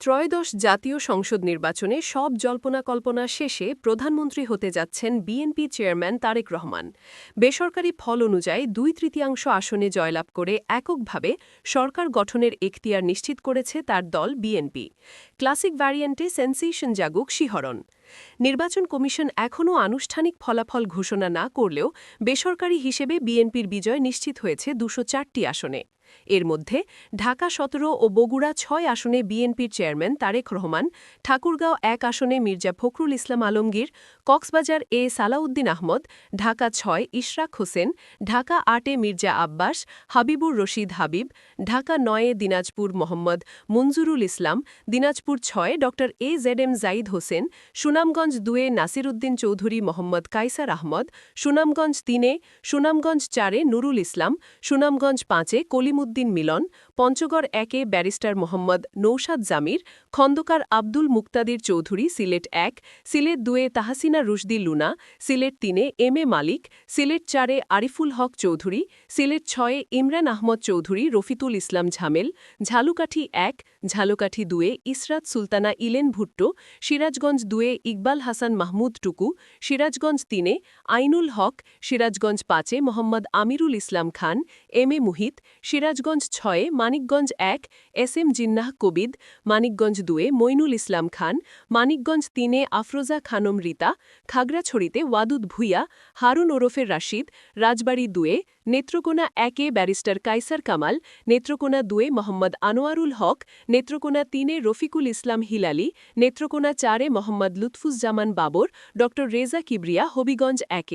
ত্রয়োদশ জাতীয় সংসদ নির্বাচনে সব জল্পনা-কল্পনা শেষে প্রধানমন্ত্রী হতে যাচ্ছেন বিএনপি চেয়ারম্যান তারেক রহমান। বেসরকারি ফল অনুযায়ী ২/৩ আসনে জয়লাভ করে এককভাবে সরকার গঠনের এখতিয়ার নিশ্চিত করেছে তার দল বিএনপি। ক্লাসিক ভ্যারিয়েন্টে সেন্সেশন জাগুক শিহরণ। নির্বাচন কমিশন এখনও আনুষ্ঠানিক ফলাফল ঘোষণা না করলেও বেসরকারি হিসেবে বিএনপির বিজয় নিশ্চিত হয়েছে ২০৪টি আসনে। এর মধ্যে ঢাকা ১৭ ও বগুড়া ৬ আসনে বিএনপির চেয়ারম্যান তারেক রহমান, ঠাকুরগাঁও ১ আসনে মির্জা ফখরুল ইসলাম আলমগীর, কক্সবাজার এ সালাউদ্দিন আহমদ, ঢাকা ৬ ইশরাক হোসেন, ঢাকা ৮ মির্জা আব্বাস, হাবিবুর রশিদ হাবিব, ঢাকা ৯ দিনাজপুর মোহাম্মদ মঞ্জুরুল ইসলাম, দিনাজপুর ৬ ড AZM zaid Hossain, Sunamganj ২ Nasiruddin Chowdhury Mohammad Kaiser Ahmad, Sunamganj ৩ Sunamganj ৪ Nurul Islam, Sunamganj ৫ Kalimuddin Milan, Panchagarh ১ barrister Mohammad Naushad Jamir, Khandakar Abdul Muktadir Chowdhury Sylhet ১, Sylhet ২ Tahsina Rushdie Luna, Sylhet ৩ M A Malik, Sylhet ৪ Ariful Haque Chowdhury, Sylhet ৬ Imran Ahmad Chowdhury রফিতুল Islam ঝামেল, Jhalokathi ১, Jhalokathi ২ Israt Sultana Elon Bhutto, Sirajganj ২ Iqbal Hasan Mahmud টুকু, সিরাজগঞ্জ ৩ আইনুল হক, Sirajganj ৫ Mohammad Amirul Islam Khan, M A Muhith, Sirajganj ৬ Manikganj ১ S M Jinnah Kabir, Manikganj ২ Moinul Islam Khan, Manikganj ৩ Afroza Khanam Rita, খাগড়াছড়িতে Wadud Bhuiyan, Harun ওরফের Rashid, Rajbari ২ Netrokona ১ barrister Kaiser Kamal, Netrokona ২ Mohammad Anwarul Haque, Netrokona ৩ Rafiqul Islam Hilali, Netrokona ৪ Mohammad Lutfuzzaman Babur, ড রেজা কিবরিয়া হবিগঞ্জ ১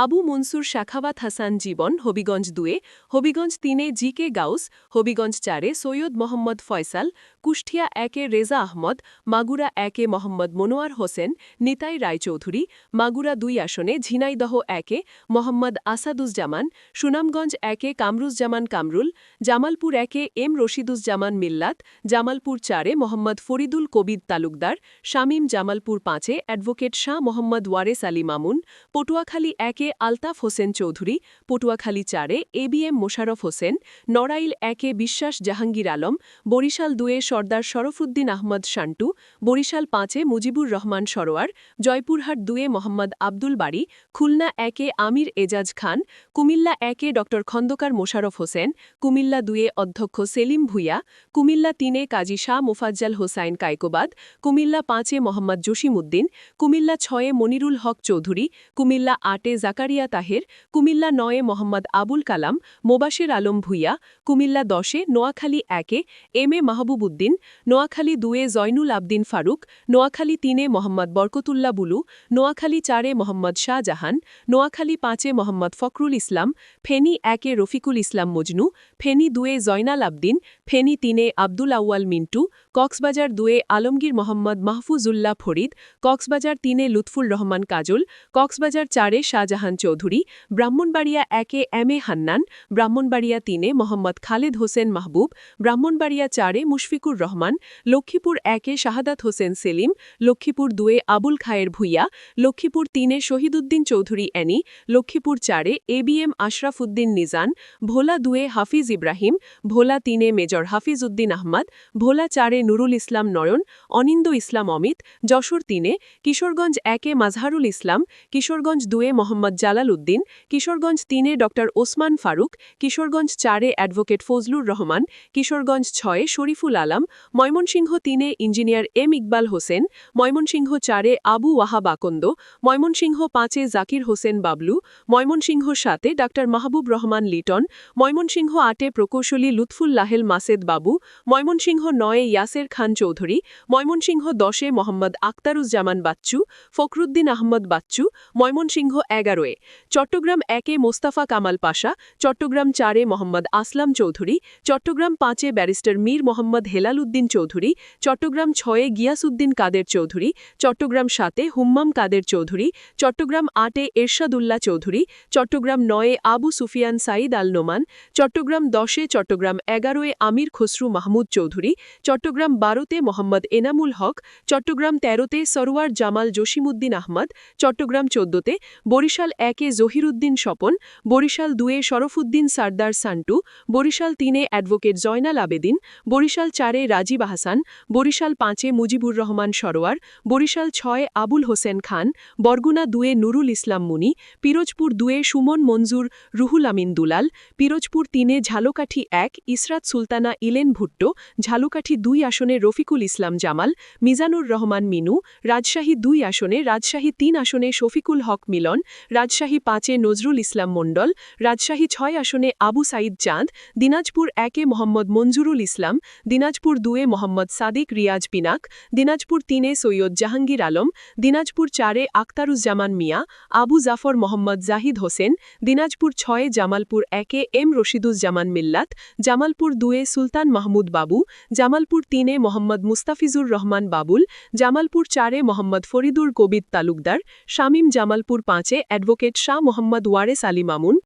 আবু মনসুর শাখাওয়াত হাসান জীবন হবিগঞ্জ ২ হবিগঞ্জ ৩ জি কে গাউস, হবিগঞ্জ ৪ সৈয়দ মোহাম্মদ ফয়সাল, কুষ্টিয়া ১ রেজা আহমদ, মাগুরা ১ মোহাম্মদ মনোয়ার হোসেন নিতাই রায়চৌধুরী, মাগুরা ২ আসনে ঝিনাইদহ ১ মোহাম্মদ আসাদুজ্জামান, সুনামগঞ্জ ১ কামরুজ্জামান কামরুল, জামালপুর ১ এম রশিদুজ্জামান মিল্লাত, জামালপুর ৪ মোহাম্মদ ফরিদুল কবির তালুকদার, শামীম, জামালপুর ৫ অ্যাডভোকেট শাহ মোহাম্মদ ওয়ারেস আলী মামুন, পটুয়াখালী ১ আলতাফ হোসেন চৌধুরী, পটুয়াখালী ৪ এবিএম মোশাররফ হোসেন, নড়াইল ১ বিশ্বাস জাহাঙ্গীর আলম, বরিশাল ২ সর্দার শরফুদ্দিন আহমদ শান্টু, বরিশাল ৫ মুজিবুর রহমান সরোয়ার, জয়পুরহাট ২ মোহাম্মদ আব্দুল বাড়ি, খুলনা ১ আমির এজাজ খান, কুমিল্লা ১ ড খন্দকার মোশাররফ হোসেন, কুমিল্লা ২ অধ্যক্ষ সেলিম ভুইয়া, কুমিল্লা ৩ কাজী Shah Mofazzal Hossain Kaykobad, Comilla ৫ Mohammad Jasimuddin, Comilla ৬ Monirul Haque Chowdhury, Comilla ৮ Zakaria Taher, Comilla ৯ Mohammad Abul Kalam, Mobashir Alam Bhuiyan, Comilla ১০ Noakhali ১ M A Mahbub Uddin, Noakhali ২ Zainul Abdin Faruk, Noakhali ৩ Mohammad Barkatullah blue, Noakhali ৪ Mohammad Shahjahan, Noakhali ৫ Mohammad Fakhrul Islam, Feni ১ Rafiqul Islam Majnu, Feni ২ Joynal Abdin, Feni ৩ Abdul Awal Mintu, Cox's Bazar ২ Alamgir Mohammad Mahfuzullah Farid, Cox's Bazar ৩ Lutfur Rahman Kajal, Cox's Bazar ৪ Shahjahan Chowdhury, Brahmanbaria ১ M A Hannan, Brahmanbaria ৩ Mohammad Khaled Hossain Mahbub, Brahmanbaria ৪ Mushfiqur Rahman, Lakshmipur ১ Shahadat Hossain Selim, Lakshmipur ২ Abul Khayer Bhuiyan, Lakshmipur ৩ Shahiduddin Chowdhury Annie, Lakshmipur ৪ ABM Ashraf Uddin নিজান, ভোলা ২ হাফিজ ইব্রাহিম, ভোলা ৩ major Hafiz Uddin Ahmad, ভোলা ৪ নুরুল ইসলাম নয়ন, অনিন্দ ইসলাম অমিত, যশোর ৩ কিশোরগঞ্জ ১ মাজহারুল ইসলাম, কিশোরগঞ্জ ২ মোহাম্মদ জালাল উদ্দিন, কিশোরগঞ্জ ৩ ড Osman Faruk, Kishoreganj ৪ advocate Fazlur Rahman, Kishoreganj ৬ Shariful Alam, Mymensingh ৩ engineer M Iqbal Hossain, Mymensingh ৪ Abu Wahab Akand, Mymensingh ৫ Zakir Hossain Bablu, Mymensingh ৭ ডা মাহবুব রহমান লিটন, ময়মনসিংহ ৮ প্রকৌশলী লুৎফুল লাহেল মাসেদ বাবু, ময়মনসিংহ ৯ ইয়াসের খান চৌধুরী, ময়মনসিংহ ১০ মোহাম্মদ আক্তারুজ্জামান বাচ্চু, ফখরুদ্দিন আহমদ বাচ্চু, ময়মনসিংহ ১১ চট্টগ্রাম ১ মোস্তাফা কামাল পাশা, চট্টগ্রাম ৪ মোহাম্মদ আসলাম চৌধুরী, চট্টগ্রাম ৫ ব্যারিস্টার মীর মোহাম্মদ হেলাল উদ্দিন চৌধুরী, চট্টগ্রাম ৬ গিয়াসউদ্দিন কাদের চৌধুরী, চট্টগ্রাম ৭ হুম্মাম কাদের চৌধুরী, চট্টগ্রাম ৮ এরশাদুল্লাহ চৌধুরী, চট্টগ্রাম ৯ আবু সুফিয়ান সাঈদ আল নোমান, চট্টগ্রাম ১০ চট্টগ্রাম ১১ আমির খসরু মাহমুদ চৌধুরী, চট্টগ্রাম 12তে মোহাম্মদ এনামুল হক, চট্টগ্রাম 13তে সরোয়ার জামাল জসিমউদ্দিন আহমদ, চট্টগ্রাম 14তে বরিশাল 1-এ জহিরুদ্দিন স্বপন, বরিশাল 2-এ শরফুদ্দিন সারদার সান্টু, বরিশাল 3-এ অ্যাডভোকেট জয়নাল আবেদিন, বরিশাল 4-এ রাজীব আহসান, বরিশাল 5-এ মুজিবুর রহমান সরোয়ার, বরিশাল 6-এ আবুল হোসেন খান, বরগুনা 2-এ নুরুল ইসলাম মুনি, পিরোজপুর 2-এ সুমন মঞ্জুর রুহুল আমিন দুলাল, পিরোজপুর 3-এ ঝালকাঠি 1 ইসরাত সুলতানা ইলেন ভুট্টো, ঝালকাঠি 2 আসনে রফিকুল ইসলাম জামাল, মিজানুর রহমান মিনু, রাজশাহী 2 আসনে, রাজশাহী 3 আসনে শফিকুল হক মিলন, রাজশাহী 5-এ নজরুল ইসলাম মণ্ডল, রাজশাহী 6 আসনে আবু সাইদ চাঁদ, দিনাজপুর 1-এ মোহাম্মদ মঞ্জুরুল ইসলাম, দিনাজপুর 2-এ মোহাম্মদ সাদিক রিয়াজ পিনাক, দিনাজপুর 3-এ সৈয়দ জাহাঙ্গীর আলম, দিনাজপুর 4-এ আখতারুজ্জামান মিয়া, আবু জাফর মোহাম্মদ জাহিদ হোসেন, দিনাজপুর 6-এ জামালপুর 1-এ এম রশিদুজ্জামান মিল্লাত, জামালপুর 2-এ সুলতান মাহমুদ বাবু, জামালপুর 3-এ মোহাম্মদ মুস্তাফিজুর রহমান বাবুল, জামালপুর 4-এ মোহাম্মদ ফরিদুর কবির তালুকদার, শামীম, জামালপুর 5-এ অ্যাডভোকেট শাহ মোহাম্মদ ওয়ারেস আলী মামুন।